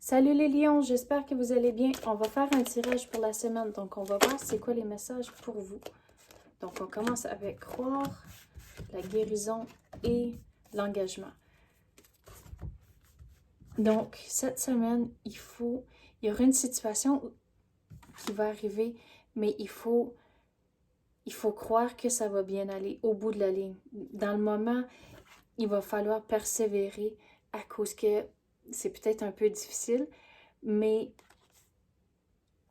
Salut les lions, j'espère que vous allez bien. On va faire un tirage pour la semaine, donc on va voir c'est quoi les messages pour vous. Donc on commence avec croire, la guérison et l'engagement. Donc cette semaine, il y aura une situation qui va arriver, mais il faut croire que ça va bien aller au bout de la ligne. Dans le moment, il va falloir persévérer à cause que c'est peut-être un peu difficile, mais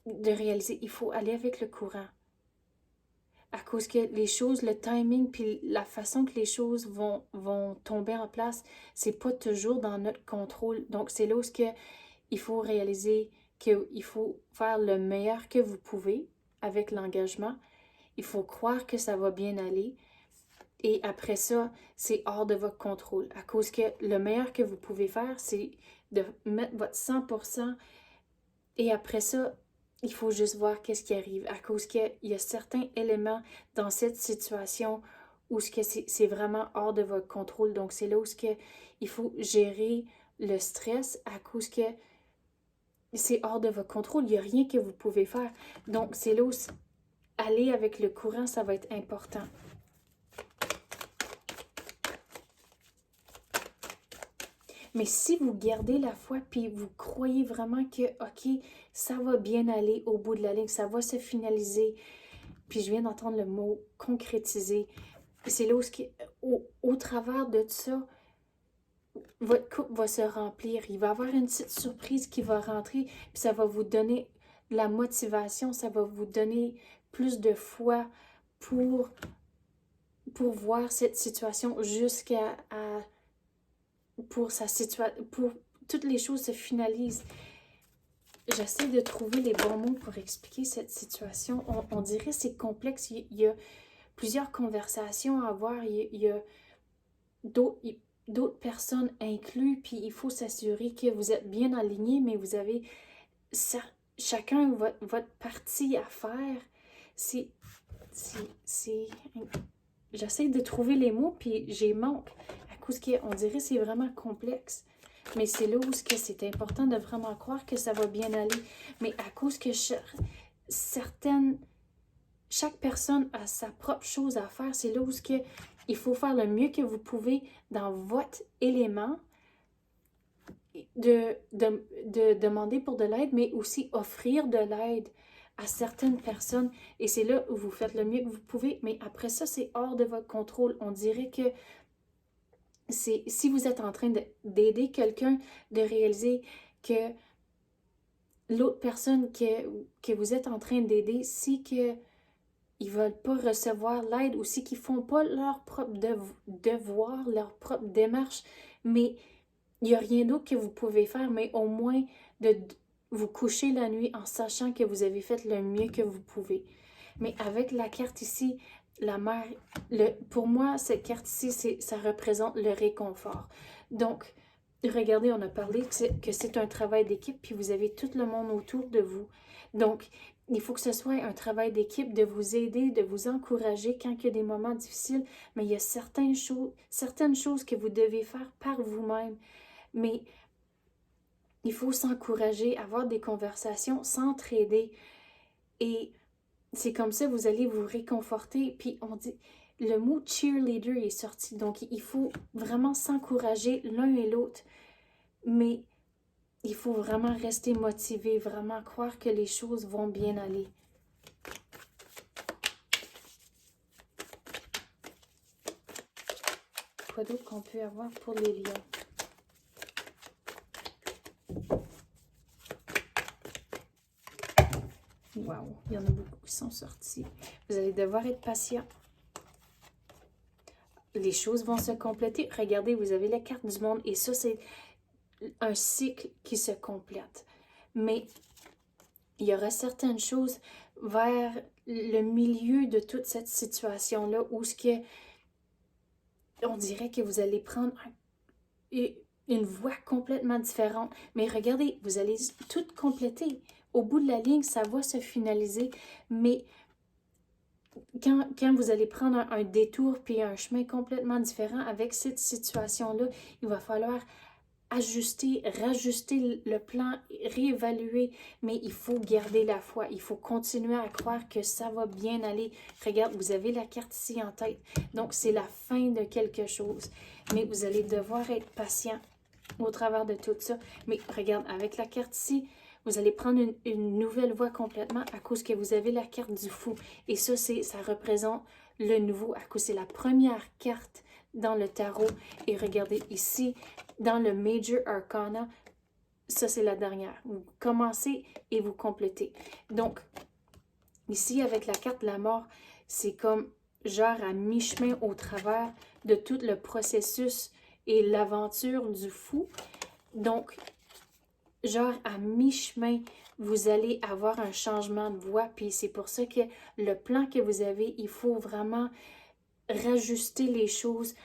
de réaliser, il faut aller avec le courant. À cause que les choses, le timing, puis la façon que les choses vont tomber en place, c'est pas toujours dans notre contrôle. Donc, c'est là où il faut réaliser qu'il faut faire le meilleur que vous pouvez avec l'engagement. Il faut croire que ça va bien aller. Et après ça, c'est hors de votre contrôle. À cause que le meilleur que vous pouvez faire, c'est de mettre votre 100%. Et après ça, il faut juste voir qu'est-ce qui arrive. À cause qu'il y a certains éléments dans cette situation où c'est vraiment hors de votre contrôle. Donc, c'est là où il faut gérer le stress à cause que c'est hors de votre contrôle. Il n'y a rien que vous pouvez faire. Donc, c'est là où aller avec le courant, ça va être important. Mais si vous gardez la foi, puis vous croyez vraiment que, OK, ça va bien aller au bout de la ligne, ça va se finaliser, puis je viens d'entendre le mot concrétiser, c'est là où, au travers de ça, votre coupe va se remplir. Il va y avoir une petite surprise qui va rentrer, puis ça va vous donner de la motivation, ça va vous donner plus de foi pour, pour voir cette situation pour toutes les choses se finalisent. J'essaie de trouver les bons mots pour expliquer cette situation. On dirait que c'est complexe. Il y a plusieurs conversations à avoir. Il y a d'autres personnes incluses. Puis il faut s'assurer que vous êtes bien alignés, mais vous avez chacun votre partie à faire. C'est... J'essaie de trouver les mots, puis j'ai manque. À cause qu'on dirait que c'est vraiment complexe. Mais c'est là où c'est important de vraiment croire que ça va bien aller. Mais à cause que chaque personne a sa propre chose à faire, c'est là où il faut faire le mieux que vous pouvez dans votre élément, de demander pour de l'aide, mais aussi offrir de l'aide à certaines personnes. Et c'est là où vous faites le mieux que vous pouvez. Mais après ça, c'est hors de votre contrôle. On dirait que si vous êtes en train d'aider quelqu'un, de réaliser que l'autre personne que vous êtes en train d'aider, si que ils veulent pas recevoir l'aide ou si qu'ils font pas leur propre devoir, leur propre démarche, mais il n'y a rien d'autre que vous pouvez faire, mais au moins de vous coucher la nuit en sachant que vous avez fait le mieux que vous pouvez. Mais avec la carte ici, la mère, pour moi, cette carte ici, ça représente le réconfort. Donc, regardez, on a parlé que c'est un travail d'équipe, puis vous avez tout le monde autour de vous. Donc, il faut que ce soit un travail d'équipe, de vous aider, de vous encourager quand il y a des moments difficiles, mais il y a certaines choses que vous devez faire par vous-même. Mais il faut s'encourager, avoir des conversations, s'entraider. Et c'est comme ça que vous allez vous réconforter. Puis on dit, le mot cheerleader est sorti. Donc il faut vraiment s'encourager l'un et l'autre. Mais il faut vraiment rester motivé, vraiment croire que les choses vont bien aller. Quoi d'autre qu'on peut avoir pour les lions? Wow, il y en a beaucoup qui sont sortis. Vous allez devoir être patient. Les choses vont se compléter. Regardez, vous avez la carte du monde et ça, c'est un cycle qui se complète. Mais il y aura certaines choses vers le milieu de toute cette situation-là où on dirait que vous allez prendre une voie complètement différente. Mais regardez, vous allez tout compléter. Au bout de la ligne, ça va se finaliser. Mais quand vous allez prendre un détour puis un chemin complètement différent avec cette situation-là, il va falloir ajuster, rajuster le plan, réévaluer, mais il faut garder la foi. Il faut continuer à croire que ça va bien aller. Regarde, vous avez la carte ici en tête. Donc, c'est la fin de quelque chose. Mais vous allez devoir être patient au travers de tout ça. Mais regarde, avec la carte ici, vous allez prendre une nouvelle voie complètement à cause que vous avez la carte du fou. Et ça représente le nouveau à cause c'est la première carte dans le tarot. Et regardez ici, dans le Major Arcana, ça c'est la dernière. Vous commencez et vous complétez. Donc, ici avec la carte de la mort, c'est comme genre à mi-chemin au travers de tout le processus et l'aventure du fou. Donc, genre à mi-chemin, vous allez avoir un changement de voie. Puis c'est pour ça que le plan que vous avez, il faut vraiment rajuster les choses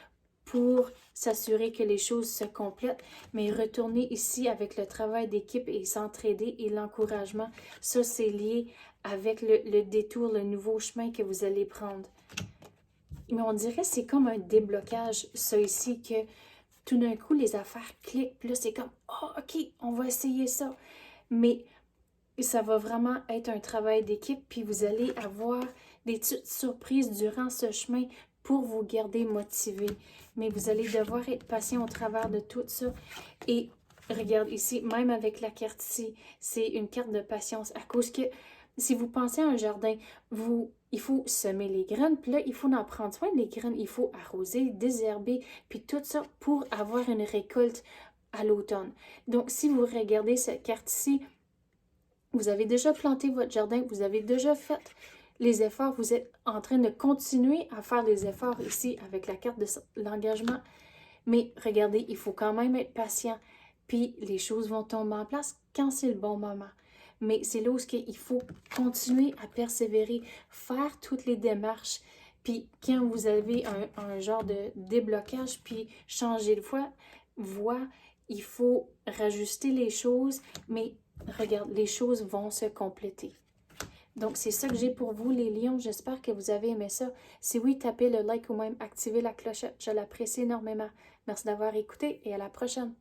pour s'assurer que les choses se complètent. Mais retourner ici avec le travail d'équipe et s'entraider et l'encouragement, ça c'est lié avec le détour, le nouveau chemin que vous allez prendre. Mais on dirait que c'est comme un déblocage, ça ici, que tout d'un coup, les affaires cliquent, puis là, c'est comme « Oh, OK, on va essayer ça. » Mais ça va vraiment être un travail d'équipe, puis vous allez avoir des petites surprises durant ce chemin pour vous garder motivé. Mais vous allez devoir être patient au travers de tout ça. Et regarde ici, même avec la carte ici, c'est une carte de patience à cause que si vous pensez à un jardin, il faut semer les graines, puis là, il faut en prendre soin des graines, il faut arroser, désherber, puis tout ça pour avoir une récolte à l'automne. Donc, si vous regardez cette carte ici, vous avez déjà planté votre jardin, vous avez déjà fait les efforts, vous êtes en train de continuer à faire des efforts ici avec la carte de l'engagement. Mais regardez, il faut quand même être patient, puis les choses vont tomber en place quand c'est le bon moment. Mais c'est là où il faut continuer à persévérer, faire toutes les démarches. Puis quand vous avez un genre de déblocage, puis changer de voie, il faut rajuster les choses, mais regarde, les choses vont se compléter. Donc, c'est ça que j'ai pour vous, les lions. J'espère que vous avez aimé ça. Si oui, tapez le like ou même activez la clochette. Je l'apprécie énormément. Merci d'avoir écouté et à la prochaine.